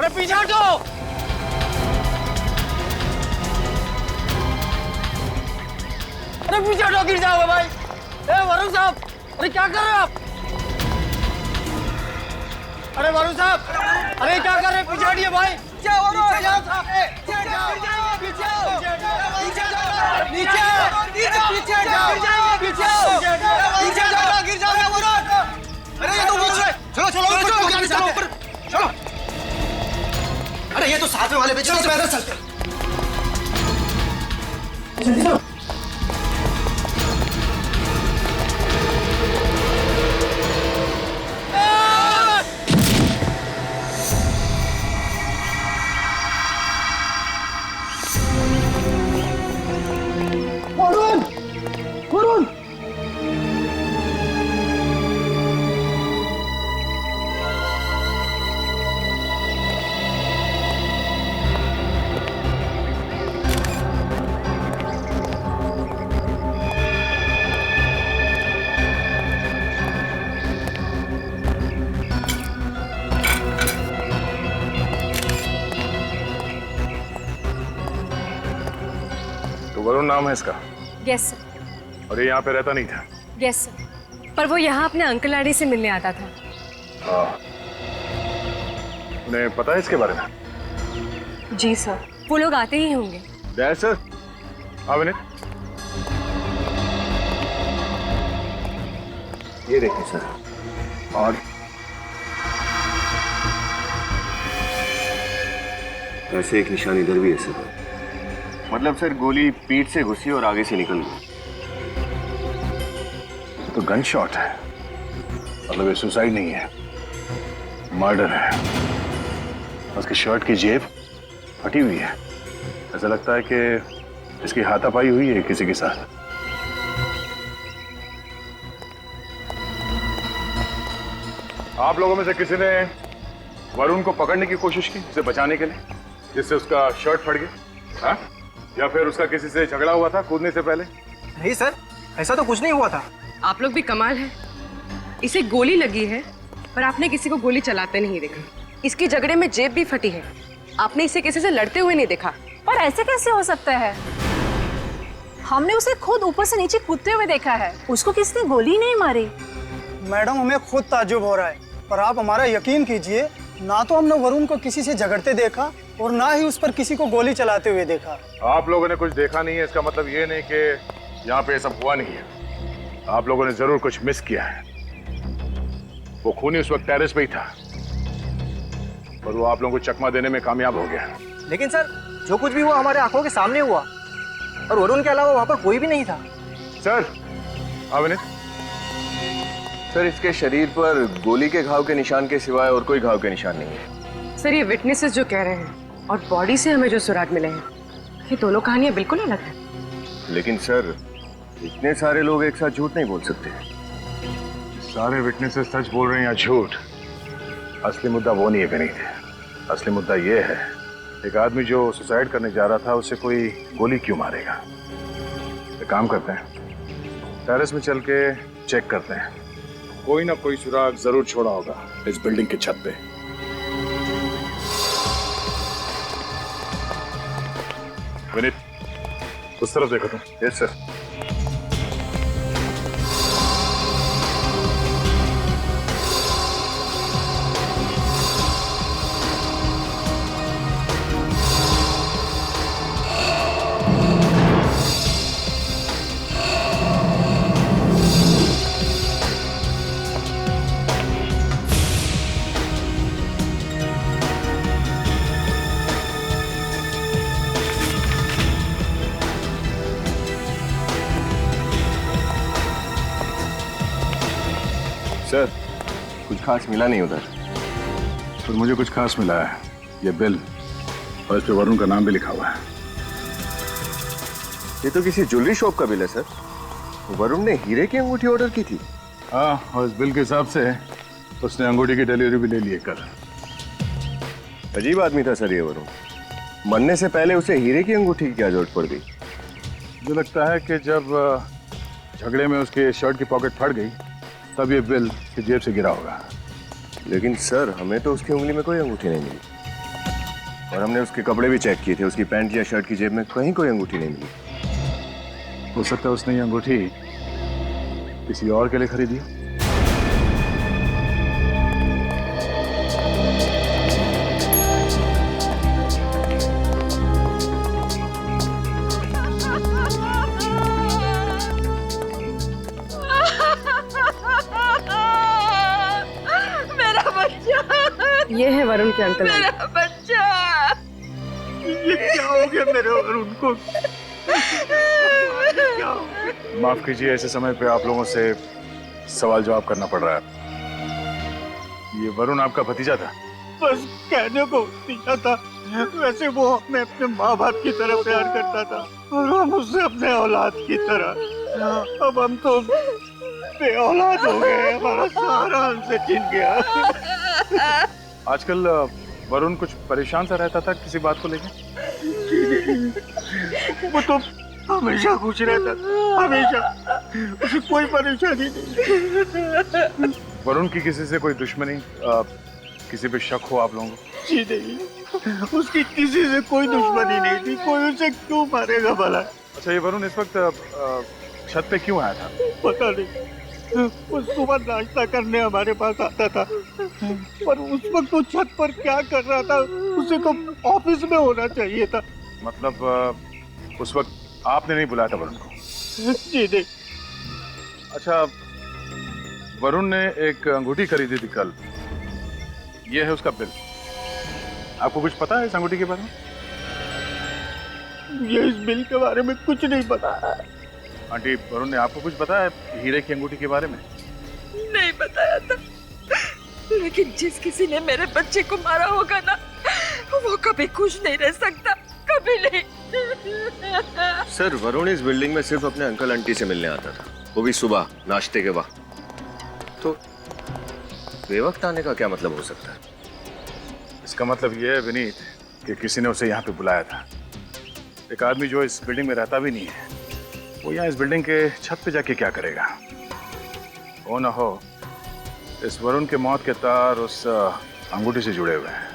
अरे पीछे हटो। अरे पीछे हटो, गिर जाओगे भाई। ए वरुण साहब, अरे क्या कर रहे हो आप? अरे वरुण साहब, अरे क्या कर रहे हैं? पीछे हटिए भाई। नीचे गिर जाओगे वरुण। अरे ये तो चलो चलो ऊपर चलो। अरे ये तो साथ में वाले पे चलो पैदल चलते। वरुण वरुण वरुण नाम है इसका? Yes sir. और ये यहाँ पे रहता नहीं था? यस सर, पर वो यहाँ अपने अंकल आड़ी से मिलने आता था। हाँ, उन्हें पता है इसके बारे में? जी सर, वो लोग आते ही होंगे। सर, हाँ विनीत, ये देखिए सर। और ऐसे एक निशान इधर भी है सर। मतलब सर गोली पीठ से घुसी और आगे से निकल गई। तो गन शॉट है, मतलब ये सुसाइड नहीं है, मर्डर है। उसकी शर्ट की जेब फटी हुई है। ऐसा लगता है कि इसकी हाथापाई हुई है किसी के साथ। आप लोगों में से किसी ने वरुण को पकड़ने की कोशिश की, उसे बचाने के लिए, जिससे उसका शर्ट फट गया? हाँ? या फिर उसका किसी से झगड़ा हुआ था कूदने से पहले? नहीं सर, ऐसा तो कुछ नहीं हुआ था। आप लोग भी कमाल है। इसे गोली लगी है पर आपने किसी को गोली चलाते नहीं देखा। इसकी झगड़े में जेब भी फटी है, आपने इसे किसी से लड़ते हुए नहीं देखा। पर ऐसे कैसे हो सकता है? हमने उसे खुद ऊपर से नीचे कूदते हुए देखा है, उसको किसी ने गोली नहीं मारी। मैडम हमें खुद ताज्जुब हो रहा है, पर आप हमारा यकीन कीजिए, ना तो हमने वरुण को किसी से झगड़ते देखा और ना ही उस पर किसी को गोली चलाते हुए देखा। आप लोगों ने कुछ देखा नहीं है, इसका मतलब ये नहीं कि यहाँ पे ये सब हुआ नहीं है। आप लोगों ने जरूर कुछ मिस किया है। वो खूनी उस वक्त टेरेस पे ही था, पर वो आप लोगों को चकमा देने में कामयाब हो गया। लेकिन सर, जो कुछ भी हुआ हमारे आंखों के सामने हुआ, और वरुण के अलावा वहाँ पर कोई भी नहीं था। सर, विनीत, सर इसके शरीर पर गोली के घाव के निशान के सिवाय और कोई घाव के निशान नहीं है। सर ये विटनेसेस जो कह रहे हैं और बॉडी से हमें जो सुराग मिले हैं, ये दोनों कहानियां बिल्कुल अलग है। लेकिन सर इतने सारे लोग एक साथ झूठ नहीं बोल सकते। सारे विटनेसेस सच बोल रहे हैं या झूठ, असली मुद्दा वो नहीं है विनीत। असली मुद्दा ये है, एक आदमी जो सुसाइड करने जा रहा था उसे कोई गोली क्यों मारेगा? एक काम करते हैं, टेरेस में चल के चेक करते हैं, कोई ना कोई सुराग जरूर छोड़ा होगा इस बिल्डिंग की छत पे। विनीत, उस तरफ देखो तुम। Yes sir. सर कुछ खास मिला नहीं उधर। तो मुझे कुछ खास मिला है, ये बिल, और इस पे वरुण का नाम भी लिखा हुआ है। ये तो किसी ज्वेलरी शॉप का बिल है सर। वरुण ने हीरे की अंगूठी ऑर्डर की थी। हाँ, और इस बिल के हिसाब से उसने अंगूठी की डिलीवरी भी ले ली है कल। अजीब आदमी था सर ये वरुण। मरने से पहले उसे हीरे की अंगूठी की क्या जरूरत पड़ गई? मुझे लगता है कि जब झगड़े में उसके शर्ट की पॉकेट फट गई तब ये बिल की जेब से गिरा होगा। लेकिन सर हमें तो उसकी उंगली में कोई अंगूठी नहीं मिली। और हमने उसके कपड़े भी चेक किए थे, उसकी पैंट या शर्ट की जेब में कहीं कोई अंगूठी नहीं मिली। हो सकता है उसने ये अंगूठी किसी और के लिए खरीदी हो। मेरा बच्चा, ये है वरुण के अंकल। मेरा बच्चा। ये क्या हो गया मेरे वरुण को? माफ कीजिए, ऐसे समय पे आप लोगों से सवाल जवाब करना पड़ रहा है। ये वरुण आपका भतीजा था? बस कहने को भतीजा था, वैसे वो हमें अपने माँ बाप की तरह प्यार करता था और हम उससे अपने औलाद की तरह। अब हम तो बे औलाद हो गए, हमारा सहारा हमसे छिन गया। आजकल वरुण कुछ परेशान सा रहता था किसी बात को लेकर? वो तो हमेशा खुश रहता था, हमेशा, उसे कोई परेशानी नहीं। वरुण की किसी से कोई दुश्मनी, किसी पे शक हो आप लोगों को? जी नहीं, उसकी किसी से कोई दुश्मनी नहीं थी, कोई उसे क्यों मारेगा भला? अच्छा, ये वरुण इस वक्त छत पे क्यों आया था? पता नहीं, वो सुबह नाश्ता करने हमारे पास आता था, पर उस वक्त वो छत पर क्या कर रहा था, उसे तो ऑफिस में होना चाहिए था। मतलब उस वक्त आपने नहीं बुलाया था वरुण को? जी नहीं। अच्छा, वरुण ने एक अंगूठी खरीदी थी कल, ये है उसका बिल। आपको कुछ पता है इस अंगूठी के बारे में? ये इस बिल के बारे में कुछ नहीं पता। आंटी, वरुण ने आपको कुछ बताया हीरे की अंगूठी के बारे में? नहीं बताया था, लेकिन जिस किसी ने मेरे बच्चे को मारा होगा ना, वो कभी खुश नहीं रह सकता, कभी नहीं। सर, वरुण इस बिल्डिंग में सिर्फ अपने अंकल आंटी से मिलने आता था, वो भी सुबह नाश्ते के वक्त। तो बेवक्त आने का क्या मतलब हो सकता है? इसका मतलब यह है विनीत कि किसी ने उसे यहाँ पे बुलाया था। एक आदमी जो इस बिल्डिंग में रहता भी नहीं है, वो यहाँ इस बिल्डिंग के छत पे जाके क्या करेगा? हो ना हो, इस वरुण के मौत के तार उस अंगूठी से जुड़े हुए हैं।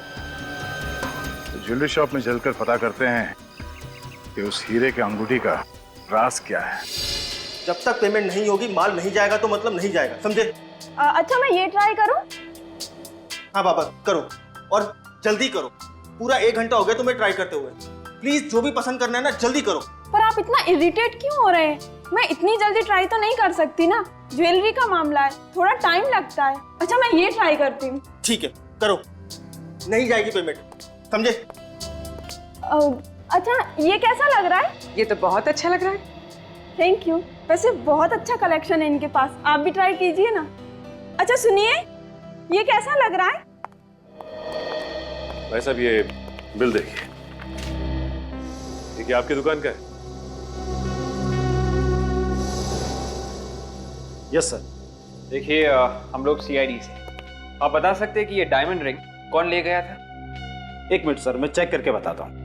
तो ज्वेलरी शॉप में जलकर पता करते हैं कि उस हीरे के अंगूठी का राज क्या है। जब तक पेमेंट नहीं होगी, माल नहीं जाएगा तो मतलब नहीं जाएगा, समझे? अच्छा, मैं ये ट्राई करूं? हाँ बाबा, करो और जल्दी करो। पूरा 1 घंटा हो गया तुम्हें ट्राई करते हुए। प्लीज जो भी पसंद करना है ना, जल्दी करो। पर आप इतना इरिटेट क्यों हो रहे हैं? मैं इतनी जल्दी ट्राई तो नहीं कर सकती ना, ज्वेलरी का मामला है, थोड़ा टाइम लगता है। अच्छा, मैं ये ट्राई करती हूँ। ठीक है, करो। नहीं जाएगी पेमेंट, समझे? अच्छा, ये कैसा लग रहा है? ये तो बहुत अच्छा लग रहा है। Thank you. वैसे बहुत अच्छा कलेक्शन है इनके पास, आप भी ट्राई कीजिए ना। अच्छा सुनिए, ये कैसा लग रहा है? भाई साहब, ये बिल देखिए। देखिए, आपकी दुकान का है? Yes sir. देखिए, हम लोग सीआईडी से। आप बता सकते हैं कि ये डायमंड रिंग कौन ले गया था? 1 मिनट सर, मैं चेक करके बताता हूँ।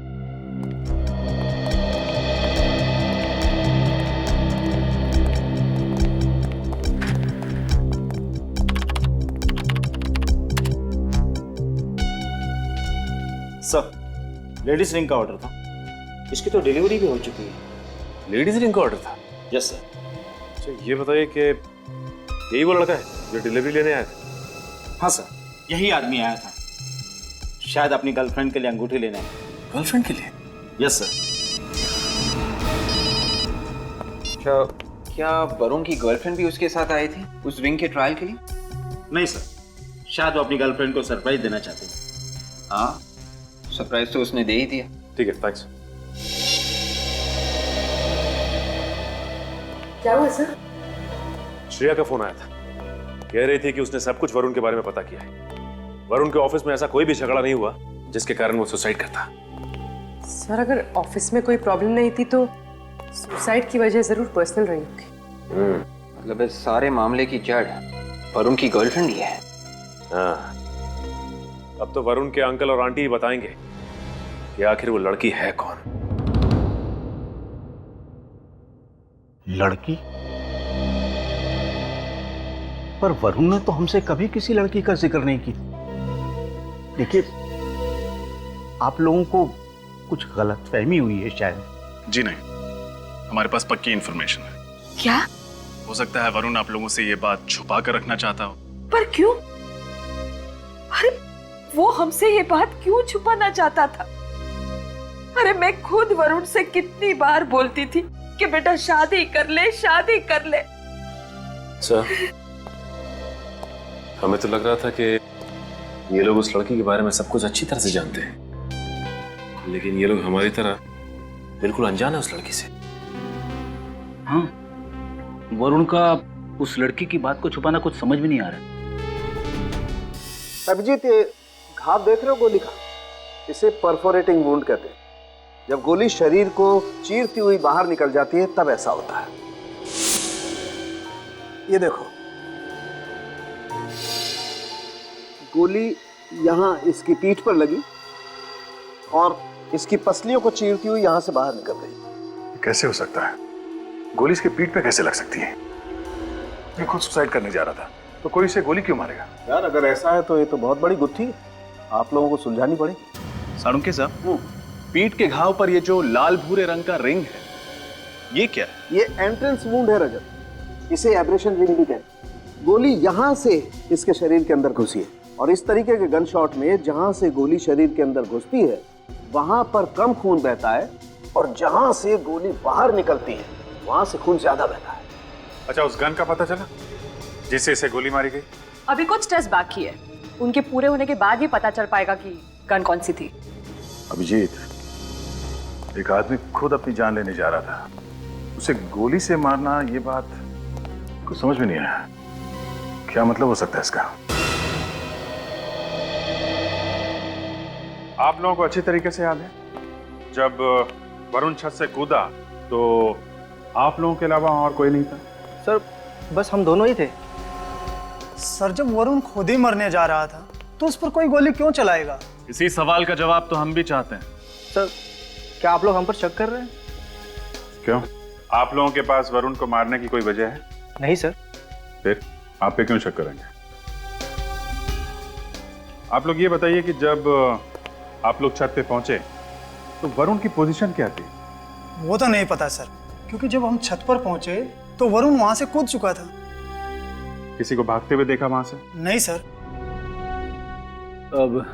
सर, लेडीज रिंग का ऑर्डर था, इसकी तो डिलीवरी भी हो चुकी है। लेडीज रिंग का ऑर्डर था? Yes sir. अच्छा, ये बताइए कि यही वो लड़का है जो डिलीवरी लेने आया था? हाँ सर, यही आदमी आया था, शायद अपनी गर्लफ्रेंड के लिए अंगूठी लेने। गर्लफ्रेंड के लिए? Yes sir. अच्छा, क्या वरुण की गर्लफ्रेंड भी उसके साथ आई थी उस रिंग के ट्रायल के लिए? नहीं सर, शायद वो अपनी गर्लफ्रेंड को सरप्राइज देना चाहते हैं। हाँ, सरप्राइज तो उसने दे ही दिया। ठीक है, थैंक्स। क्या हुआ सर? श्रेया का फोन आया था, कह रही थी कि उसने सब कुछ वरुण के बारे में पता किया है। वरुण के ऑफिस में ऐसा कोई भी झगड़ा नहीं हुआ जिसके कारण वो सुसाइड करता। सर, अगर ऑफिस में कोई प्रॉब्लम नहीं थी तो सुसाइड की वजह जरूर पर्सनल रही होगी। मतलब इस सारे मामले की जड़ वरुण की गर्लफ्रेंड ही है। हाँ, अब तो वरुण के अंकल और आंटी ही बताएंगे कि आखिर वो लड़की है कौन। लड़की? पर वरुण ने तो हमसे कभी किसी लड़की का जिक्र नहीं किया। देखिए, आप लोगों को कुछ गलतफहमी हुई है शायद। जी नहीं, हमारे पास पक्की इंफॉर्मेशन है। क्या? हो सकता है वरुण आप लोगों से ये बात छुपा कर रखना चाहता हो। पर क्यों? अरे वो हमसे ये बात क्यों छुपाना चाहता था? अरे मैं खुद वरुण से कितनी बार बोलती थी कि बेटा शादी कर ले, शादी कर ले। सर, हमें तो लग रहा था कि ये लोग उस लड़की के बारे में सब कुछ अच्छी तरह से जानते हैं, लेकिन ये लोग हमारी तरह बिल्कुल अनजान है उस लड़की से। हाँ, वरुण का उस लड़की की बात को छुपाना कुछ समझ में नहीं आ रहा। अभिजीत, ये घाव देख रहे हो गोली का? इसे परफोरेटिंग वुंड कहते हैं। जब गोली शरीर को चीरती हुई बाहर निकल जाती है तब ऐसा होता है। ये देखो, गोली यहाँ इसकी पीठ पर लगी और इसकी पसलियों को चीरती हुई यहाँ से बाहर निकल गई। कैसे हो सकता है? गोली इसके पीठ पे कैसे लग सकती है? ये खुद सुसाइड करने जा रहा था, तो कोई इसे गोली क्यों मारेगा? यार अगर ऐसा है तो ये तो बहुत बड़ी गुत्थी है, आप लोगों को सुलझानी पड़ेगी। साळुंखे साहब, पीठ के घाव पर ये जो लाल भूरे रंग का रिंग है, ये क्या है? ये एंट्रेंस वुंड है रजत, इसे एब्रेशन रिंग भी कहते हैं। गोली यहाँ से इसके शरीर के अंदर घुसी है और इस तरीके के गन शॉट में जहाँ से गोली शरीर के अंदर घुसती है वहां पर कम खून बहता है और जहाँ से गोली बाहर निकलती है वहां से खून ज्यादा बहता है। अच्छा, उस गन का पता चला जिससे इसे गोली मारी गई? अभी कुछ टेस्ट बाकी है, उनके पूरे होने के बाद ही पता चल पाएगा कि गन कौन सी थी। अभिजीत, एक आदमी खुद अपनी जान लेने जा रहा था, उसे गोली से मारना, ये बात कुछ समझ में नहीं आया। क्या मतलब हो सकता है इसका? आप लोगों को अच्छी तरीके से याद है जब वरुण छत से कूदा तो आप लोगों के अलावा और कोई नहीं था? सर बस हम दोनों ही थे। सर जब वरुण खुद ही मरने जा रहा था तो उस पर कोई गोली क्यों चलाएगा? इसी सवाल का जवाब तो हम भी चाहते हैं। सर क्या आप लोग हम पर शक कर रहे हैं? क्यों? आप लोगों के पास वरुण को मारने की कोई वजह है? नहीं सर। फिर आप पे क्यों शक करेंगे? आप लोग ये बताइए कि जब आप लोग छत पे पहुंचे तो वरुण की पोजीशन क्या थी? वो तो नहीं पता सर, क्योंकि जब हम छत पर पहुंचे तो वरुण वहां से कूद चुका था। किसी को भागते हुए देखा वहां से? नहीं सर। अब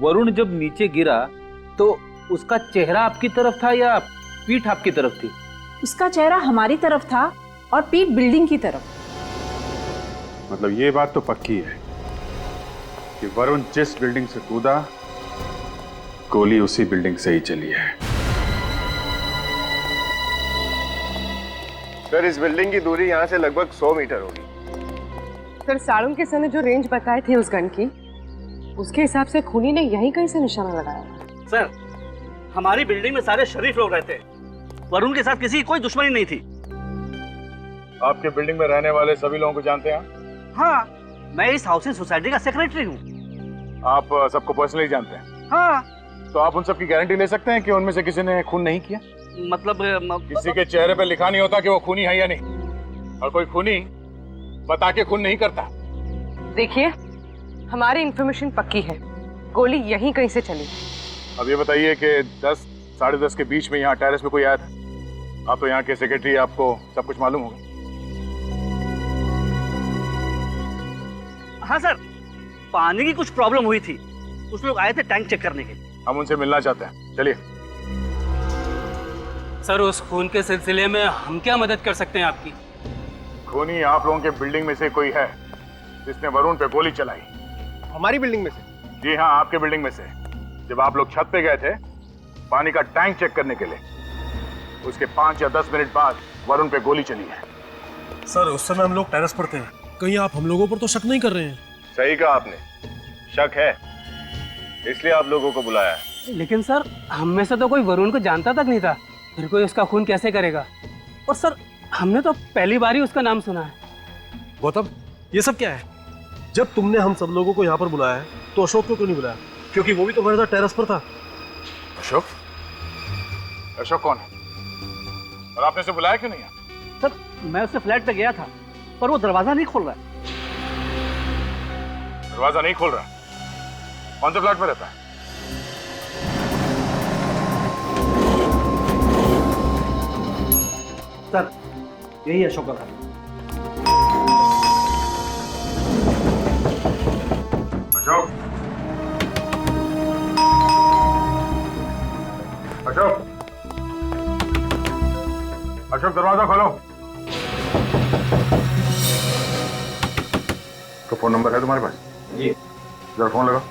वरुण जब नीचे गिरा तो उसका चेहरा आपकी तरफ था या पीठ आपकी तरफ थी? उसका चेहरा हमारी तरफ था और पीठ बिल्डिंग की तरफ। मतलब ये बात तो पक्की है कि वरुण जिस बिल्डिंग से कूदा गोली उसी बिल्डिंग से ही चली है। सर, इस बिल्डिंग की दूरी यहाँ से लगभग 100 मीटर होगी। सर, साळुंखे सर ने जो रेंज बताए थे उस गन की, उसके हिसाब से खूनी ने यहीं कहीं से निशाना लगाया। सर, हमारी बिल्डिंग में सारे शरीफ लोग रहते हैं, वरुण के साथ किसी की कोई दुश्मनी नहीं थी। आपके बिल्डिंग में रहने वाले सभी लोगों को जानते हैं? हाँ, मैं इस हाउसिंग सोसाइटी का सेक्रेटरी हूँ। आप सबको पर्सनली जानते हैं? हाँ। तो आप उन सब की गारंटी ले सकते हैं कि उनमें से किसी ने खून नहीं किया? मतलब किसी के चेहरे पे लिखा नहीं होता कि वो खूनी है या नहीं, और कोई खूनी बता के खून नहीं करता। देखिए, हमारी इंफॉर्मेशन पक्की है, गोली यहीं कहीं से चली। अब ये बताइए कि 10 साढ़े 10 के बीच में यहाँ टेरेस पे कोई आया था? आप तो यहाँ के सेक्रेटरी, आपको सब कुछ मालूम होगा। हाँ सर, पानी की कुछ प्रॉब्लम हुई थी, कुछ लोग आए थे टैंक चेक करने के लिए। हम उनसे मिलना चाहते हैं, चलिए। सर, उस खून के सिलसिले में हम क्या मदद कर सकते हैं आपकी? खूनी आप लोगों के बिल्डिंग में से कोई है जिसने वरुण पे गोली चलाई? हमारी बिल्डिंग में से? जी हाँ, आपके बिल्डिंग में से। जब आप लोग छत पे गए थे पानी का टैंक चेक करने के लिए, उसके 5 या 10 मिनट बाद वरुण पे गोली चली है। सर, उस समय हम लोग टेरेस पर थे। कहीं आप हम लोगों पर तो शक नहीं कर रहे हैं? सही कहा आपने, शक है, इसलिए आप लोगों को बुलाया है। लेकिन सर, हम में से तो कोई वरुण को जानता तक नहीं था, फिर कोई उसका खून कैसे करेगा? और सर, हमने तो पहली बार ही उसका नाम सुना है। गौतम, ये सब क्या है? जब तुमने हम सब लोगों को यहाँ पर बुलाया है तो अशोक को क्यों नहीं बुलाया? क्योंकि वो भी तो हमारे साथ टेरेस पर था। अशोक? अशोक कौन है? और आपने उसे बुलाया क्यों नहीं? सर, मैं उससे फ्लैट पे गया था पर वो दरवाजा नहीं खोल रहा है। दरवाजा नहीं खोल रहा? कौन से फ्लैट में रहता है? सर यही अशोक का घर। अशोक, अशोक, अशोक दरवाजा खोलो। तो फोन नंबर है तुम्हारे पास? जी। जरा फोन लगाओ।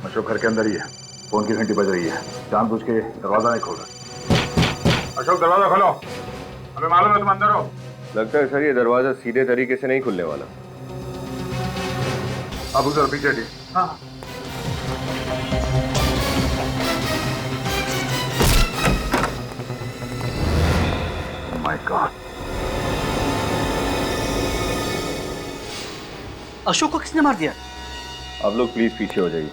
अशोक घर के अंदर ही है, फोन की घंटी बज रही है, जानबूझ के दरवाजा नहीं खोल रहा। अशोक दरवाजा खोलो, हमें मालूम है तुम अंदर हो। लगता है सर ये दरवाजा सीधे तरीके से नहीं खुलने वाला। अब उधर पीछे हटिए। हाँ। माय गॉड, अशोक को किसने मार दिया? आप लोग प्लीज पीछे हो जाइए।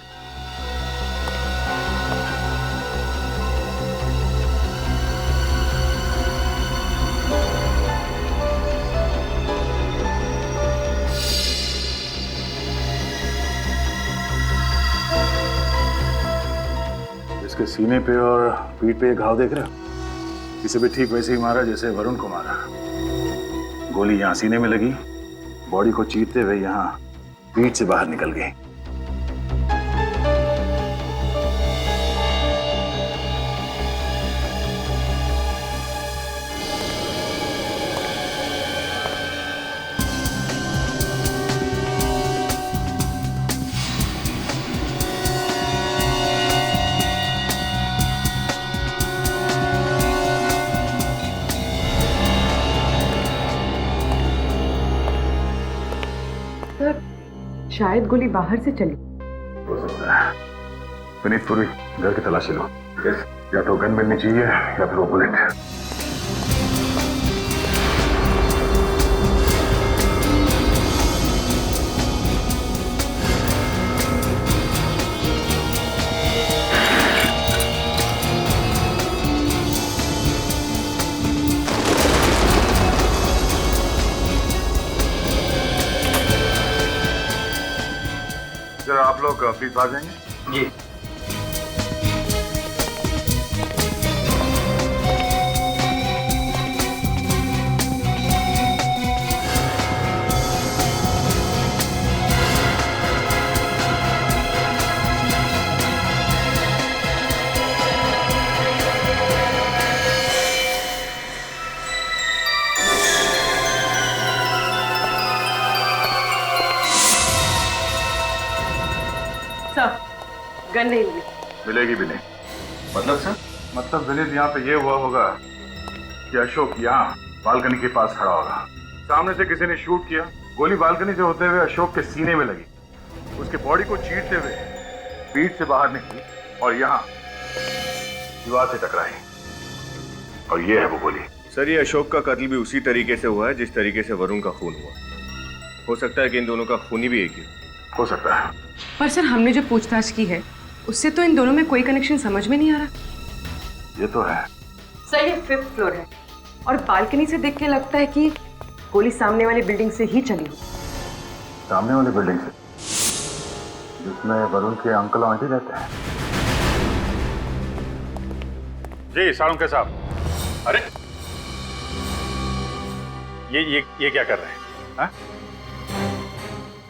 इसके सीने पे और पीठ पे घाव देख रहे हो? इसे भी ठीक वैसे ही मारा जैसे वरुण को मारा। गोली यहाँ सीने में लगी, बॉडी को चीरते हुए यहाँ पीठ से बाहर निकल गई। शायद गोली बाहर से चली। हो सकता है। विनीत, पूरी घर की तलाशी लो। या तो गन मिलनी चाहिए या फिर वो बुलेट। जरा आप लोग प्लीज आ जाएंगे। जी। गन नहीं मिली। मिलेगी भी नहीं। मतलब सर? मतलब विनीत, यहाँ पे ये हुआ होगा कि अशोक यहाँ बालकनी के पास खड़ा होगा, सामने से किसी ने शूट किया, गोली बालकनी से होते हुए अशोक के सीने में लगी, उसके बॉडी को चीरते हुए पीठ से बाहर निकली और यहाँ दीवार से टकराई, और ये है वो गोली। सर ये अशोक का कत्ल भी उसी तरीके से हुआ है जिस तरीके से वरुण का खून हुआ। हो सकता है कि इन दोनों का खूनी भी एक ही हो सकता है। पर सर हमने जो पूछताछ की है उससे तो इन दोनों में कोई कनेक्शन समझ में नहीं आ रहा। ये तो है। सर ये 5th फ्लोर है और बालकनी से देख के लगता है कि गोली सामने वाली बिल्डिंग से ही चली हो। सामने वाली बिल्डिंग से, जिसमें वरुण के अंकल आंटी रहते हैं। जी साळुंखे साहब। अरे ये क्या कर रहे हैं? हा?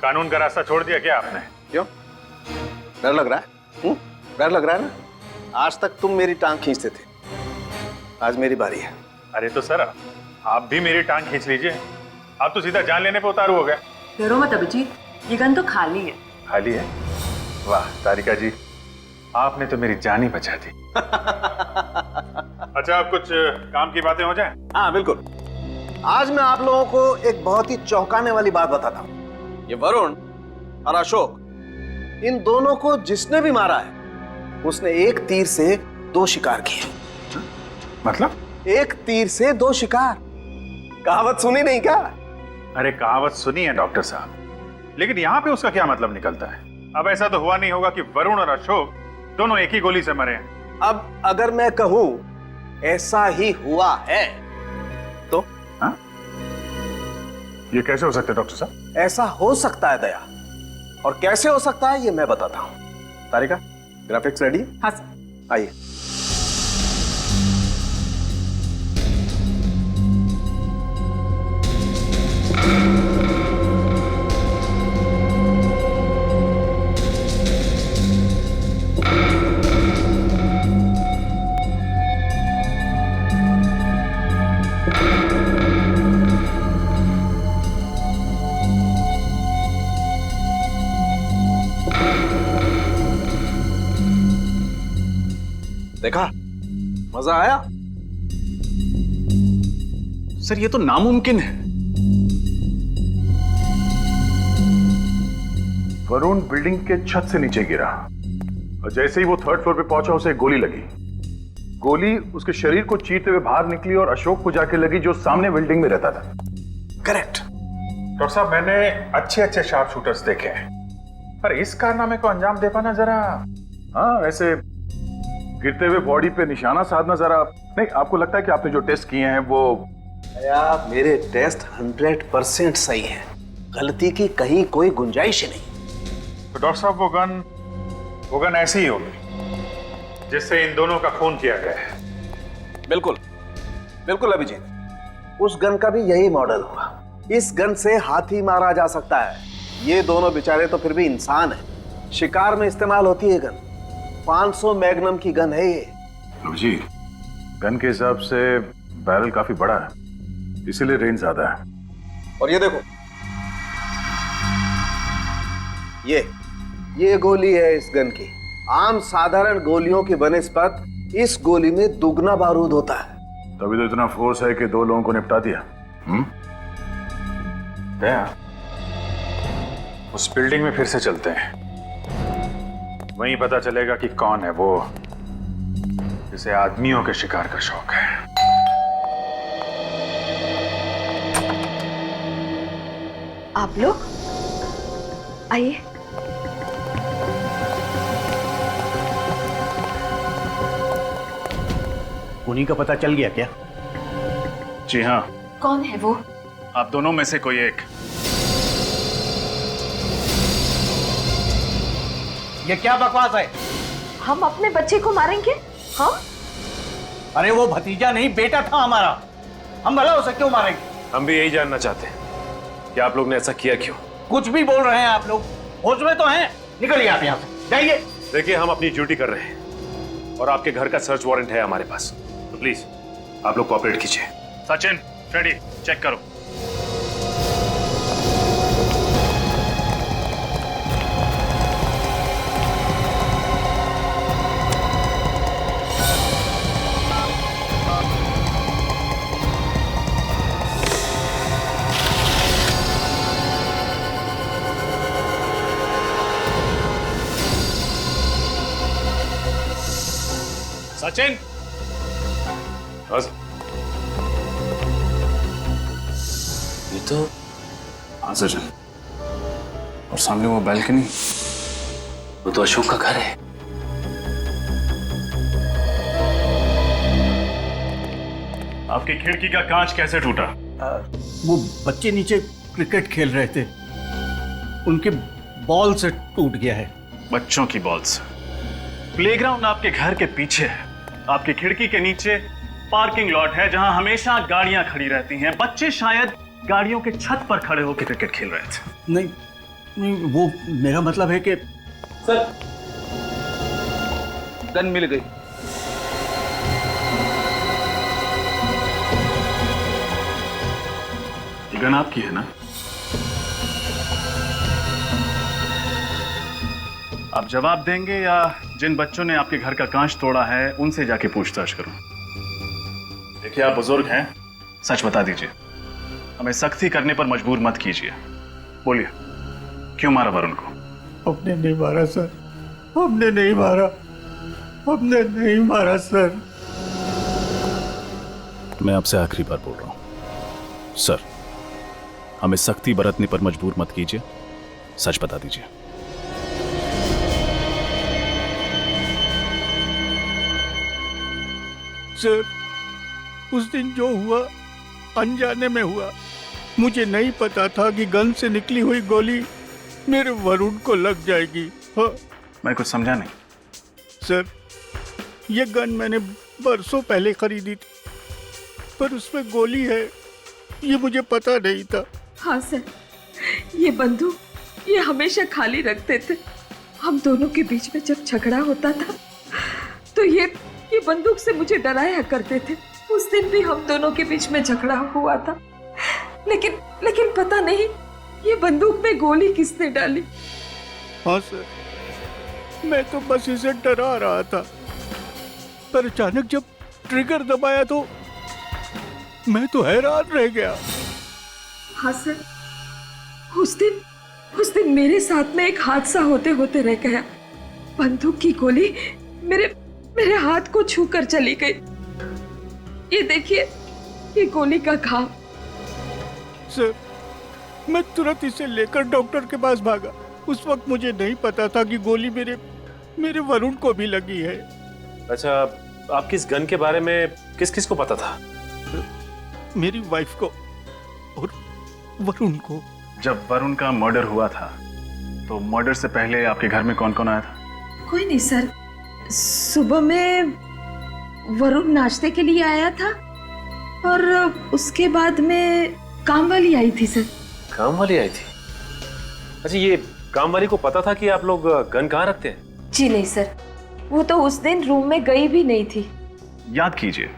कानून का रास्ता छोड़ दिया क्या आपने? क्यों? डर लग रहा है? डर लग रहा है ना? आज तक तुम मेरी टांग खींचते थे, आज मेरी बारी है। अरे तो सर आप भी मेरी टांग खींच लीजिए, आप तो सीधा जान लेने पे उतारू हो गए। डरो मत अभिजीत, ये गन तो खाली है। खाली है? वाह तारिका जी, आपने तो मेरी जान ही बचा दी। अच्छा अब कुछ काम की बातें हो जाएं? हाँ बिल्कुल। आज मैं आप लोगों को एक बहुत ही चौंकाने वाली बात बताता हूँ। ये वरुण और अशोक, इन दोनों को जिसने भी मारा है उसने एक तीर से 2 शिकार किए। मतलब? एक तीर से 2 शिकार। कहावत सुनी नहीं क्या? अरे कहावत सुनी है डॉक्टर साहब, लेकिन यहाँ पे उसका क्या मतलब निकलता है? अब ऐसा तो हुआ नहीं होगा कि वरुण और अशोक दोनों एक ही गोली से मरे हैं। अब अगर मैं कहूं ऐसा ही हुआ है तो? ये कैसे हो सकता है डॉक्टर साहब? ऐसा हो सकता है दया, और कैसे हो सकता है ये मैं बताता हूं। तारिका, ग्राफिक्स रेडी? हाँ सर। आइए। देखा, मजा आया? सर ये तो नामुमकिन है। वरुण बिल्डिंग के छत से नीचे गिरा और जैसे ही वो थर्ड फ्लोर पे पहुंचा उसे गोली लगी। गोली उसके शरीर को चीरते हुए बाहर निकली और अशोक को जाके लगी जो सामने बिल्डिंग में रहता था। करेक्ट। डॉक्टर साहब, मैंने अच्छे अच्छे शार्प शूटर्स देखे हैं, पर इस कारनामे को अंजाम दे पाना जरा। हाँ, ऐसे गिरते हुए बॉडी पे निशाना साधना जरा नहीं। आपको लगता है कि आपने जो टेस्ट किए हैं वो? यार, मेरे टेस्ट 100% सही है, गलती की कहीं कोई गुंजाइश ही नहीं। तो डॉक्टर साहब, वो गन ऐसी ही होगी जिससे इन दोनों का खून किया गया है। बिल्कुल बिल्कुल अभिजीत, उस गन का भी यही मॉडल होगा। इस गन से हाथी मारा जा सकता है। ये दोनों बेचारे तो फिर भी इंसान हैं। शिकार में इस्तेमाल होती है गन। 500 मैग्नम की गन है ये। जी, गन के हिसाब से बैरल काफी बड़ा है, इसीलिए रेंज ज्यादा है। और ये देखो, ये गोली है इस गन की। आम साधारण गोलियों की बनस्पत इस गोली में दुगना बारूद होता है। तभी तो इतना फोर्स है कि 2 लोगों को निपटा दिया। दया, उस बिल्डिंग में फिर से चलते हैं, वहीं पता चलेगा कि कौन है वो जिसे आदमियों के शिकार का शौक है। आप लोग आइए। उन्हीं का पता चल गया क्या? जी हाँ। कौन है वो? आप दोनों में से कोई एक। ये क्या बकवास है? हम अपने बच्चे को मारेंगे? हम? अरे वो भतीजा नहीं, बेटा था हमारा। हम भला उसे क्यों मारेंगे? हम भी यही जानना चाहते हैं कि आप लोग ने ऐसा किया क्यों। कुछ भी बोल रहे हैं आप लोग, होश में तो हैं? निकलिए आप यहाँ से, जाइए। देखिए, हम अपनी ड्यूटी कर रहे हैं और आपके घर का सर्च वारंट है हमारे पास, तो प्लीज आप लोग कोऑपरेट कीजिए। सचिन, फ्रेडी, चेक करो। सचिन, ये तो हाँ सचिन, और सामने वो बैल्कनी, वो तो अशोक का घर है। आपकी खिड़की का कांच कैसे टूटा? वो बच्चे नीचे क्रिकेट खेल रहे थे, उनके बॉल से टूट गया है। बच्चों की बॉल से? प्लेग्राउंड आपके घर के पीछे है। आपकी खिड़की के नीचे पार्किंग लॉट है जहां हमेशा गाड़ियां खड़ी रहती हैं। बच्चे शायद गाड़ियों के छत पर खड़े होकर क्रिकेट खेल रहे थे। नहीं नहीं, वो मेरा मतलब है कि सर, गन मिल गई। ये गन आपकी है ना? आप जवाब देंगे या जिन बच्चों ने आपके घर का कांच तोड़ा है उनसे जाके पूछताछ करूं? देखिए, आप बुजुर्ग हैं, सच बता दीजिए। हमें सख्ती करने पर मजबूर मत कीजिए। बोलिए, क्यों मारा वरुण को? हमने नहीं मारा सर, हमने नहीं मारा, हमने नहीं मारा सर। मैं आपसे आखिरी बार बोल रहा हूं सर, हमें सख्ती बरतने पर मजबूर मत कीजिए, सच बता दीजिए। सर, उस दिन जो हुआ अनजाने में हुआ। मुझे नहीं पता था कि गन से निकली हुई गोली मेरे वरुण को लग जाएगी। हाँ मैं कुछ समझा नहीं। सर, ये गन मैंने बरसों पहले खरीदी थी, पर उसमें गोली है ये मुझे पता नहीं था। हाँ सर, ये बंदूक ये हमेशा खाली रखते थे। हम दोनों के बीच में जब झगड़ा होता था तो ये बंदूक से मुझे डराया करते थे। उस दिन भी हम दोनों के बीच में झगड़ा हुआ था, लेकिन पता नहीं ये बंदूक में गोली किसने डाली। हाँ सर, मैं तो बस इसे डरा रहा था, पर अचानक जब ट्रिगर दबाया तो मैं तो हैरान रह गया। हाँ सर, उस दिन मेरे साथ में एक हादसा होते होते रह गया। बंदूक की गोली मेरे हाथ को छू कर चली गई। ये देखिए, ये गोली का घाव। सर, मैं तुरंत इसे लेकर डॉक्टर के पास भागा। उस वक्त मुझे नहीं पता था कि गोली मेरे वरुण को भी लगी है। अच्छा, आपकी इस गन के बारे में किस किस को पता था? मेरी वाइफ को और वरुण को। जब वरुण का मर्डर हुआ था तो मर्डर से पहले आपके घर में कौन कौन आया था? कोई नहीं सर, सुबह में वरुण नाश्ते के लिए आया था और उसके बाद में काम वाली आई थी सर। काम वाली आई थी? अच्छा, ये काम वाली को पता था कि आप लोग गन कहाँ रखते हैं? जी नहीं सर, वो तो उस दिन रूम में गई भी नहीं थी। याद कीजिए,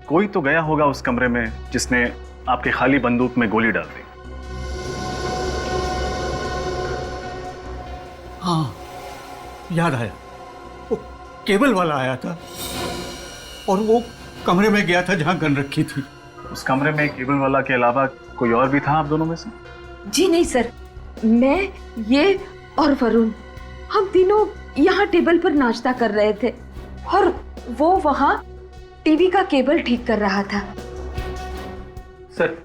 कोई तो गया होगा उस कमरे में जिसने आपके खाली बंदूक में गोली डाल दी। हाँ, याद आया, वो केबल वाला आया था और वो कमरे में गया था जहां गन रखी थी। उस कमरे में केबल वाला के अलावा कोई और भी था आप दोनों में से? जी नहीं सर, मैं, ये और वरुण, हम तीनों यहाँ टेबल पर नाश्ता कर रहे थे और वो वहाँ टीवी का केबल ठीक कर रहा था। सर,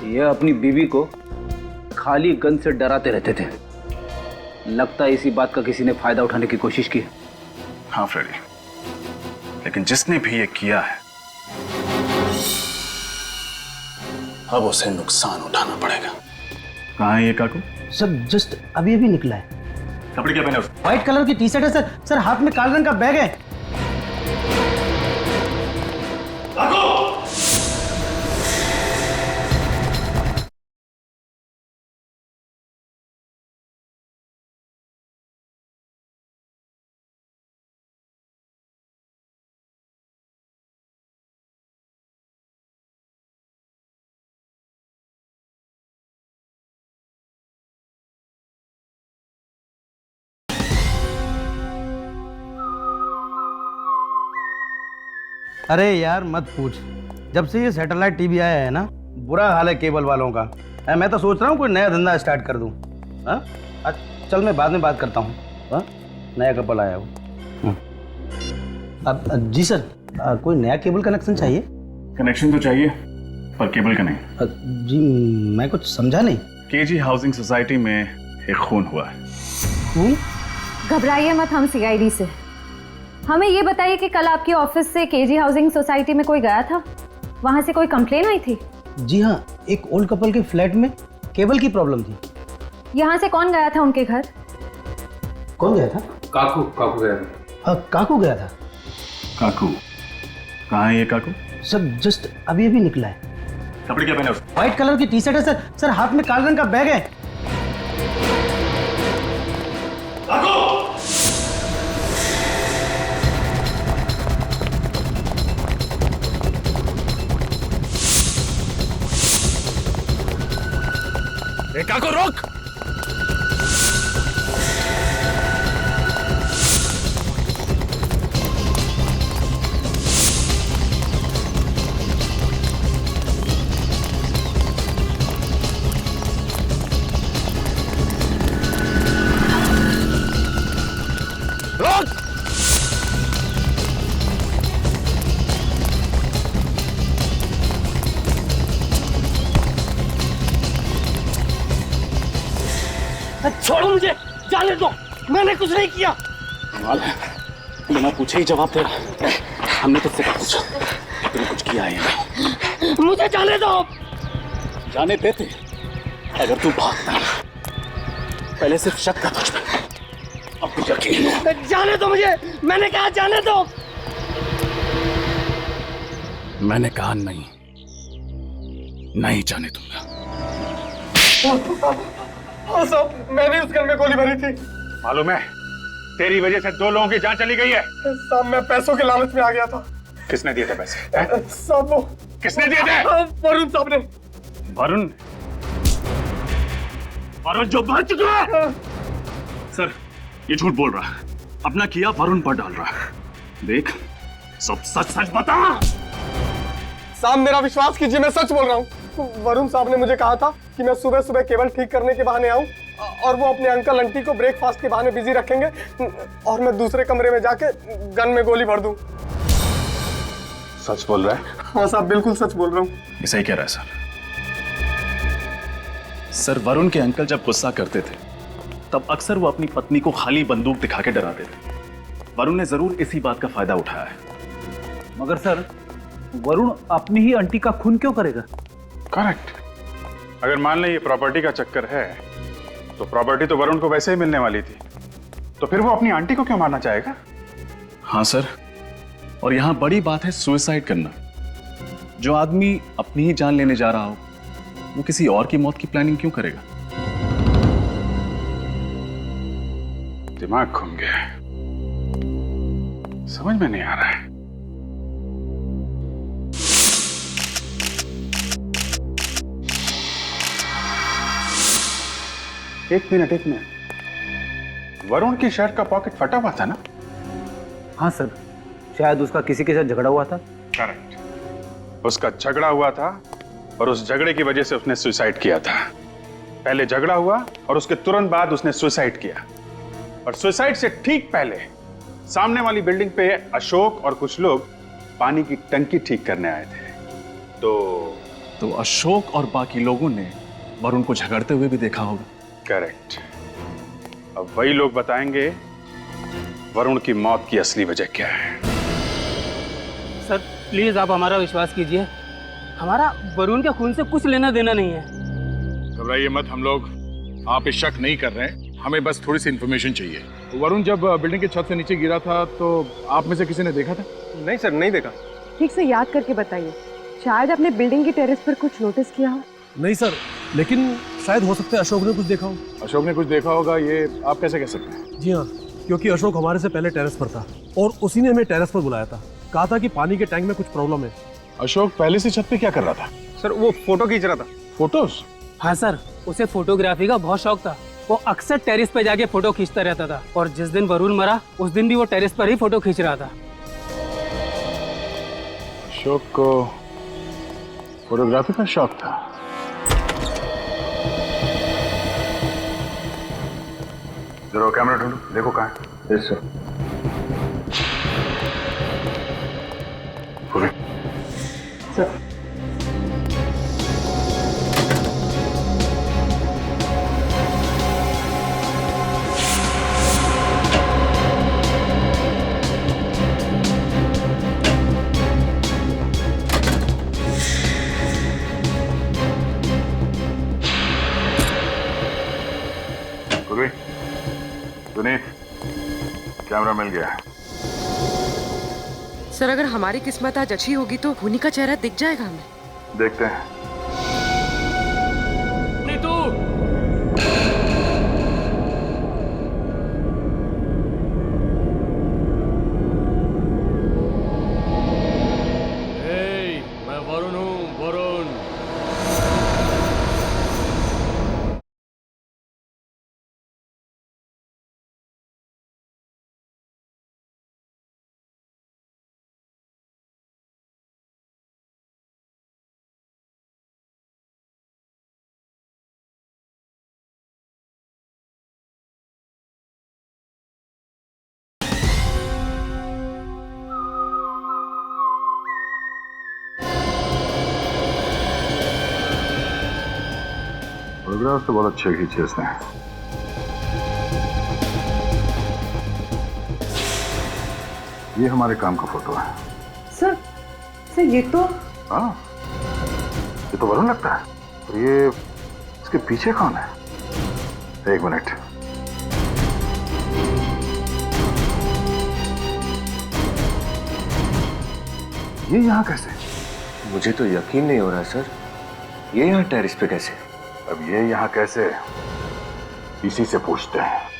ये अपनी बीवी को खाली गन से डराते रहते थे। लगता है इसी बात का किसी ने फायदा उठाने की कोशिश की। हाँ फ्रेडी, लेकिन जिसने भी ये किया है अब उसे नुकसान उठाना पड़ेगा। कहाँ है ये काकू? सर, जस्ट अभी निकला है। कपड़े क्या पहने? व्हाइट कलर की टी शर्ट है सर। सर, हाथ में काले रंग का बैग है। अरे यार मत पूछ, जब से ये सैटेलाइट टीवी आया है ना, बुरा हाल है केबल वालों का। मैं तो सोच रहा हूँ कोई नया धंधा स्टार्ट कर दूँ। हाँ, चल मैं बाद में बात करता हूँ। हाँ, नया कपल आया हो। अब जी सर, कोई नया केबल कनेक्शन चाहिए? कनेक्शन तो चाहिए, पर केबल का नहीं। जी मैं कुछ समझा नहीं। केजी हाउसिंग सोसाइटी में एक खून हुआ है। खून? घबराइए मत, हम सीआईडी से। हमें ये बताइए कि कल आपके ऑफिस से केजी हाउसिंग सोसाइटी में कोई गया था? वहां से कोई कंप्लेन आई थी? जी हाँ, एक ओल्ड कपल के फ्लैट में केबल की प्रॉब्लम थी। यहाँ से कौन गया था उनके घर? कौन गया था? काकू गया था। काकू गया था। काकू? कहाँ है ये काकू? सर, जस्ट अभी निकला है। कपड़े क्या पहने? व्हाइट कलर की टी शर्ट है सर। सर, हाथ में काले रंग का बैग है। काकू! काको रोक! रोक! छोड़ो मुझे, जाने दो, मैंने कुछ नहीं किया। बिना पूछे ही जवाब दे रहा। हमने तुझसे क्या पूछा? तूने कुछ किया है या नहीं? मुझे जाने दो। जाने देते अगर तू भागता ना। पहले सिर्फ शक था तुझ पे, अब कुछ यकीन है। जाने दो मुझे, मैंने कहा जाने दो। मैंने कहा नहीं, नहीं जाने दूंगा। साहब मैंने उस घर में गोली भरी थी। मालूम है, तेरी वजह से 2 लोगों की जान चली गई है। साहब मैं पैसों के लालच में आ गया था। किसने दिए थे पैसे? साहब वो किसने दिए थे? वरुण साहब ने। वरुण? वरुण जो मर चुका है। सर ये झूठ बोल रहा है, अपना किया वरुण पर डाल रहा है। देख सब सच सच बता। साहब मेरा विश्वास कीजिए, मैं सच बोल रहा हूँ। वरुण साहब ने मुझे कहा था कि मैं सुबह सुबह केबल ठीक करने के बहाने आऊं और वो अपने अंकल आंटी को ब्रेकफास्ट के बहाने बिजी रखेंगे और मैं दूसरे कमरे में जाके गन में गोली भर दूं। सच बोल रहा है? हाँ साहब बिल्कुल सच बोल रहा हूँ। ये सही कह रहा है सर। सर वरुण के अंकल जब गुस्सा करते थे तब अक्सर वो अपनी पत्नी को खाली बंदूक दिखा के डराते थे। वरुण ने जरूर इसी बात का फायदा उठाया है। मगर सर वरुण अपनी ही आंटी का खून क्यों करेगा? करेक्ट। अगर मान लें ये प्रॉपर्टी का चक्कर है तो प्रॉपर्टी तो वरुण को वैसे ही मिलने वाली थी, तो फिर वो अपनी आंटी को क्यों मारना चाहेगा? हाँ सर, और यहां बड़ी बात है सुसाइड करना। जो आदमी अपनी ही जान लेने जा रहा हो वो किसी और की मौत की प्लानिंग क्यों करेगा? दिमाग घूम गया, समझ में नहीं आ रहा है। एक मिनट, वरुण की शर्ट का पॉकेट फटा हुआ था ना? हाँ सर, शायद उसका किसी के साथ झगड़ा हुआ था। करेक्ट, उसका झगड़ा हुआ था और उस झगड़े की वजह से उसने सुसाइड किया था। पहले झगड़ा हुआ और उसके तुरंत बाद उसने सुसाइड किया, और सुसाइड से ठीक पहले सामने वाली बिल्डिंग पे अशोक और कुछ लोग पानी की टंकी ठीक करने आए थे। तो अशोक और बाकी लोगों ने वरुण को झगड़ते हुए भी देखा होगा। करेक्ट। अब वही लोग बताएंगे वरुण की मौत की असली वजह क्या है। सर प्लीज आप हमारा विश्वास कीजिए, हमारा वरुण के खून से कुछ लेना देना नहीं है। घबराइए मत, हम लोग आप पे शक नहीं कर रहे हैं, हमें बस थोड़ी सी इंफॉर्मेशन चाहिए। वरुण जब बिल्डिंग के छत से नीचे गिरा था तो आप में से किसी ने देखा था? नहीं सर, नहीं देखा। ठीक से याद करके बताइए, शायद आपने बिल्डिंग की टेरेस पर कुछ नोटिस किया हो। नहीं सर, लेकिन शायद हो सकता है अशोक ने कुछ देखा हो। अशोक ने कुछ देखा होगा, ये आप कैसे कह सकते हैं? जी हाँ, क्योंकि अशोक हमारे से पहले टेरेस पर था और उसी ने हमें टेरेस पर बुलाया था। कहा था कि पानी के टैंक में कुछ प्रॉब्लम है। अशोक पहले से छत पे क्या कर रहा था? सर वो फोटो खींच रहा था। फोटोज? हाँ सर, उसे फोटोग्राफी का बहुत शौक था। वो अक्सर टेरेस पे जाके फोटो खींचता रहता था, और जिस दिन वरुण मरा उस दिन भी वो टेरेस पर ही फोटो खींच रहा था। अशोक को फोटोग्राफी का शौक था। जरा कैमरा ढूंढो, देखो कहाँ है। Yes sir. Sir Sunit, camera मिल गया। सर अगर हमारी किस्मत आज अच्छी होगी तो भूनी का चेहरा दिख जाएगा हमें। देखते हैं। नीतू, मैं वरुण हूँ, वरुण। फोटोग्राफ तो बहुत अच्छे खींचे इसने। ये हमारे काम का फोटो है। सर सर ये तो हाँ, ये तो वरुण लगता है। और ये इसके पीछे कौन है? एक मिनट। ये यहाँ कैसे? मुझे तो यकीन नहीं हो रहा सर, ये यहाँ टेरेस पे कैसे? अब ये यहाँ कैसे, इसी से पूछते हैं।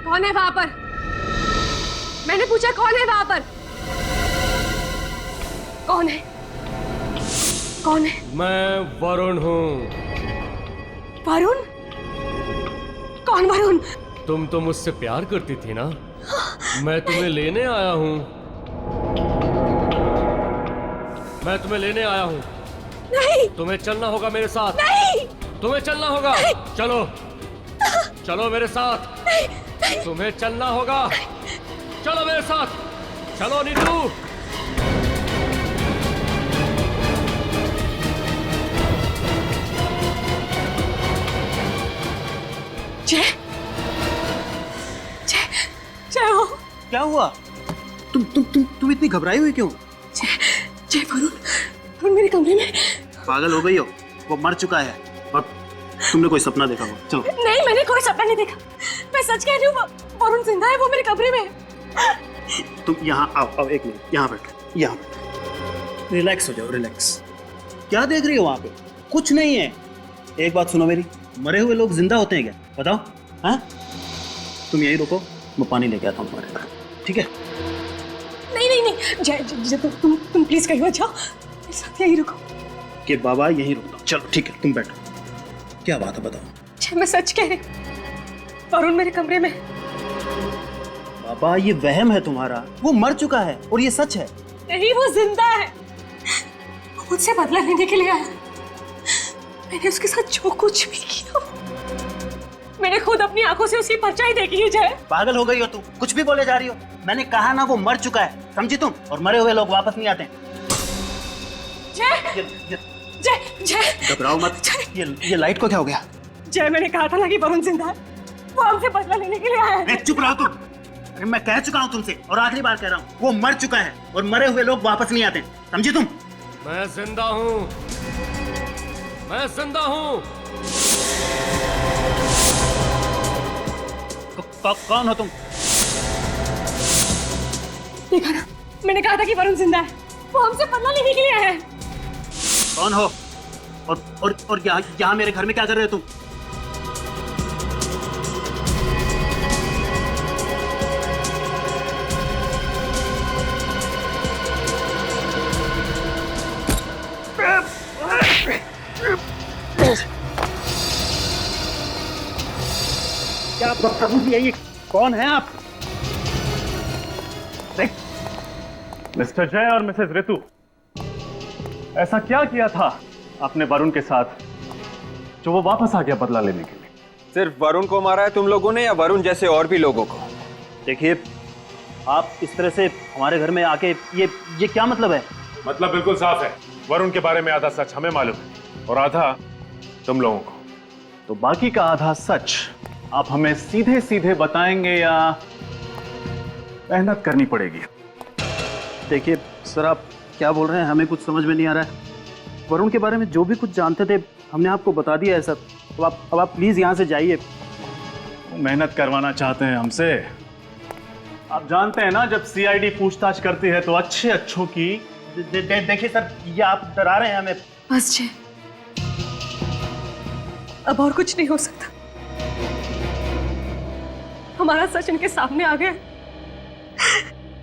कौन है वहां पर? मैंने पूछा कौन है वहां पर? कौन है? कौन है? मैं वरुण हूँ। वरुण? कौन वरुण? तुम तो मुझसे प्यार करती थी ना, मैं तुम्हें लेने आया हूँ। मैं तुम्हें लेने आया हूँ। नहीं। तुम्हें चलना होगा मेरे साथ। नहीं। तुम्हें चलना होगा। नहीं। चलो चलो मेरे साथ। नहीं। नहीं। तुम्हें चलना होगा। चलो मेरे साथ। चलो नीतू। जय जय जय हो। क्या हुआ? तुम इतनी घबराई हुई क्यों? जय वरुण मेरे कमरे में। पागल हो गई हो? वो मर चुका है और तुमने कोई सपना देखा हो? चलो। नहीं, मैंने कोई सपना नहीं देखा। मैं सच कह रही हूँ, वरुण जिंदा है, वो मेरे कमरे में है। तुम यहाँ आओ, एक मिनट यहाँ बैठो, यहाँ बैठो। रिलैक्स हो जाओ, रिलैक्स। क्या देख रही हो वहाँ पे? कुछ नहीं है। एक बात सुनो मेरी, मरे हुए लोग जिंदा होते हैं क्या? बताओ। हाँ, तुम यही रुको, मैं पानी लेके आता हूँ तुम्हारे घर, ठीक है? नहीं जय तुम प्लीज कहीं मत जाओ, मेरे साथ यहीं रुको। कि बाबा यहीं रुकता हूँ। चलो ठीक है, तुम बैठो। क्या बात है बताओ। जय मैं सच कह रही हूँ, वरुण मेरे कमरे में। बाबा ये वहम है तुम्हारा, वो मर चुका है और ये सच है। नहीं, वो जिंदा है। वो मुझसे बदला लेने के लिए आया। मैंने उसके साथ जो कुछ भी किया, मैंने खुद अपनी आंखों से उसकी परछाई देखी है। जय पागल हो गई हो तुम, कुछ भी बोले जा रही हो। मैंने कहा ना वो मर चुका है, समझी तुम? और मरे हुए लोग वापस नहीं आते। जय जय जय घबराओ मत। ये लाइट को क्या हो गया? जय मैंने कहा था ना कि वरुण जिंदा है, वो हमसे बदला लेने के लिए आया है। चुप रहो तुम। अरे मैं कह चुका हूँ तुमसे और आखिरी बार कह रहा हूँ, वो मर चुका है और मरे हुए लोग वापस नहीं आते, समझी तुम? मैं जिंदा हूँ, मैं जिंदा हूँ। कौन हो तुम? देखा ना, मैंने कहा था कि वरुण जिंदा है, वो हमसे बदला लेने के लिए आया है। कौन हो? और यहाँ मेरे घर में क्या कर रहे हो तुम? क्या बदतमीजी है ये? कौन है आप? मिस्टर जय और मिसेस ऋतु, ऐसा क्या किया था आपने वरुण के साथ जो वो वापस आ गया बदला लेने के लिए? सिर्फ वरुण को मारा है तुम लोगों ने या वरुण जैसे और भी लोगों को? देखिए, आप इस तरह से हमारे घर में आके ये क्या मतलब है? मतलब बिल्कुल साफ है, वरुण के बारे में आधा सच हमें मालूम है और आधा तुम लोगों को। तो बाकी का आधा सच आप हमें सीधे सीधे बताएंगे या मेहनत करनी पड़ेगी? देखिए सर, आप क्या बोल रहे हैं, हमें कुछ समझ में नहीं आ रहा है। वरुण के बारे में जो भी कुछ जानते थे हमने आपको बता दिया है सर। अब आप प्लीज यहाँ से जाइए। मेहनत करवाना चाहते हैं हमसे? आप जानते हैं ना, जब सीआईडी पूछताछ करती है तो अच्छे अच्छों की देखिए सर, ये आप डरा रहे हैं हमें। बस जय, अब और कुछ नहीं हो सकता। हमारा सच इनके सामने आ गया,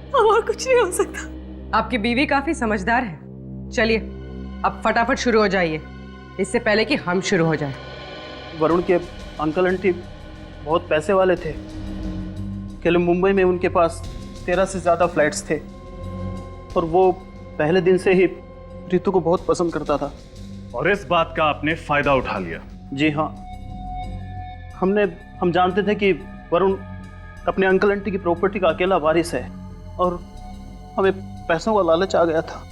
अब और कुछ नहीं हो सकता। आपकी बीवी काफी समझदार है। चलिए अब फटाफट शुरू हो जाइए, इससे पहले कि हम शुरू हो जाए। वरुण के अंकल आंटी बहुत पैसे वाले थे। कल मुंबई में उनके पास 13 से ज़्यादा फ्लैट्स थे और वो पहले दिन से ही रितु को बहुत पसंद करता था। और इस बात का आपने फायदा उठा लिया? जी हाँ, हम जानते थे कि वरुण अपने अंकल आंटी की प्रॉपर्टी का अकेला वारिस है और हमें पैसों का लालच आ गया था।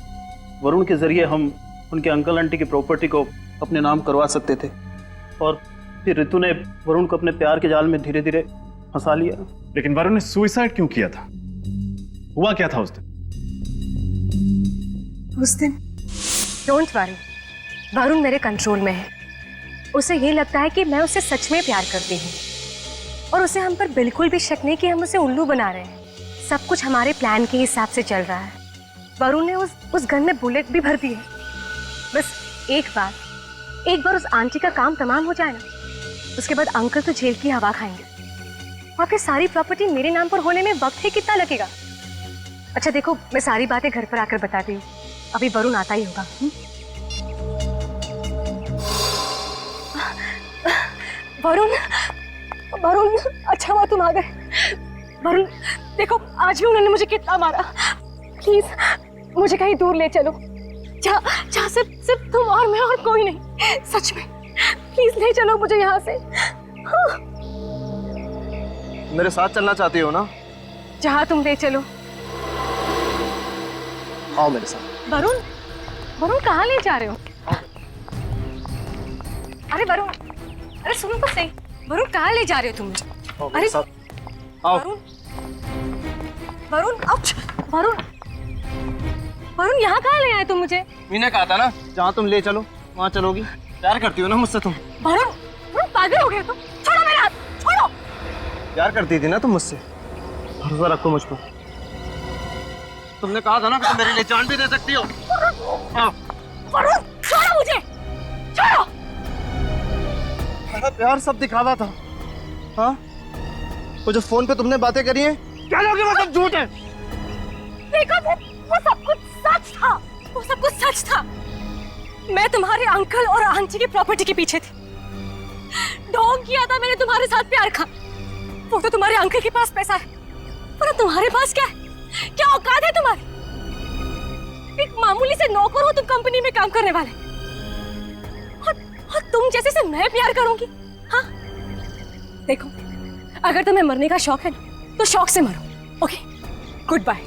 वरुण के जरिए हम उनके अंकल आंटी की प्रॉपर्टी को अपने नाम करवा सकते थे और फिर रितु ने वरुण को अपने प्यार के जाल में धीरे धीरे फंसा लिया। लेकिन वरुण ने सुसाइड क्यों किया था? हुआ क्या था उस दिन? डोंट वरी, वरुण मेरे कंट्रोल में है। उसे ये लगता है कि मैं उसे सच में प्यार करती हूँ और उसे हम पर बिल्कुल भी शक नहीं कि हम उसे उल्लू बना रहे हैं। सब कुछ हमारे प्लान के हिसाब से चल रहा है। वरुण ने उस गन में बुलेट भी भर दी है। बस एक बार उस आंटी का काम तमाम हो जाए ना, उसके बाद अंकल तो जेल की हवा खाएंगे और फिर सारी प्रॉपर्टी मेरे नाम पर होने में वक्त ही कितना लगेगा। अच्छा देखो, मैं सारी बातें घर पर आकर बताती हूँ, अभी वरुण आता ही होगा। वरुण, अच्छा हुआ तुम आ गए। वरुण देखो, आज भी उन्होंने मुझे कितना मारा। प्लीज मुझे कहीं दूर ले चलो, जहाँ सिर्फ तुम और मैं और कोई नहीं। सच में प्लीज ले चलो मुझे यहाँ से। हाँ। मेरे साथ चलना चाहती हो ना? जहाँ तुम ले चलो। आओ मेरे साथ। वरुण कहाँ ले जा रहे हो? अरे वरुण, अरे सुनो तो सही, वरुण कहाँ ले जा रहे हो तुम मुझे? अरे वरुण यहाँ कहाँ ले आए तुम मुझे? मैंने कहा था ना, जहाँ तुम ले चलो वहाँ चलोगी। प्यार करती हो ना मुझसे तुम? वरुण पागल हो गए तुम? छोड़ो मेरा हाथ, छोड़ो। प्यार करती थी ना तुम मुझसे? भरोसा रखो मुझ पर। तुमने कहा था ना कि तुम मेरे लिए जान भी दे सकती हो। वरुण छोड़ो मुझे, छोड़ो। मेरा प्यार सब दिखावा था। हाँ, वो जो फोन पे तुमने बातें करी हैं, क्या लोगे वो सब झूठ है। देखो वो सब कुछ सच था, वो सब कुछ सच था। मैं तुम्हारे अंकल और आंटी की प्रॉपर्टी के पीछे थी। ढोंग किया था मैंने तुम्हारे साथ प्यार का। वो तो तुम्हारे अंकल के पास पैसा है, पर तुम्हारे पास क्या है? क्या औकात है तुम्हारी? एक मामूली से नौकर हो तुम कंपनी में काम करने वाले, और तुम जैसे से मैं प्यार करूंगी? हाँ देखो, अगर तुम्हें मरने का शौक है ना, तो शौक से मरो। Okay, good bye.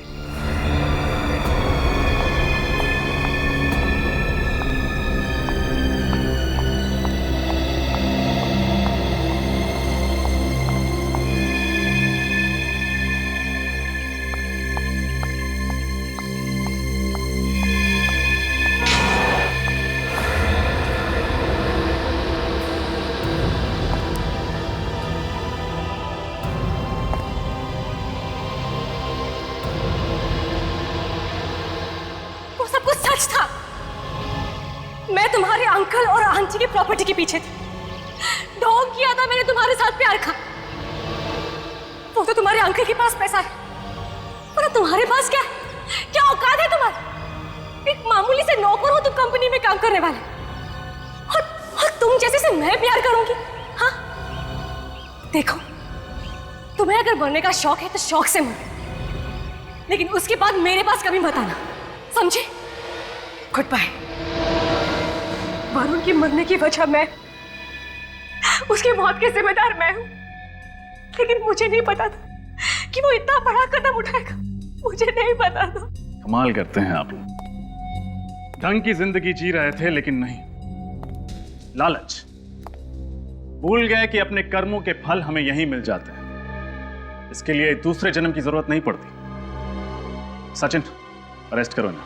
तुम्हारे अंकल और आंटी की प्रॉपर्टी के पीछे थी। ढोंग किया था मैंने तुम्हारे साथ प्यार का। वो तो तुम्हारे अंकल के पास पैसा है, पर तुम्हारे पास क्या है? क्या औकात है तुम्हारी? एक मामूली से नौकर हो तुम कंपनी में काम करने वाले, और तुम जैसे से मैं प्यार करूंगी? हाँ देखो, तुम्हें अगर मरने का शौक है तो शौक से मरो, लेकिन उसके बाद मेरे पास कभी मत आना, समझे? Good bye. वरुण की मरने की वजह मैं, उसकी मौत के जिम्मेदार मैं हूं, लेकिन मुझे नहीं पता था कि वो इतना बड़ा कदम उठाएगा। मुझे नहीं पता था। कमाल करते हैं आप लोग। ढंग की जिंदगी जी रहे थे, लेकिन नहीं, लालच। भूल गए कि अपने कर्मों के फल हमें यहीं मिल जाते हैं, इसके लिए दूसरे जन्म की जरूरत नहीं पड़ती। सचिन, अरेस्ट करो ना।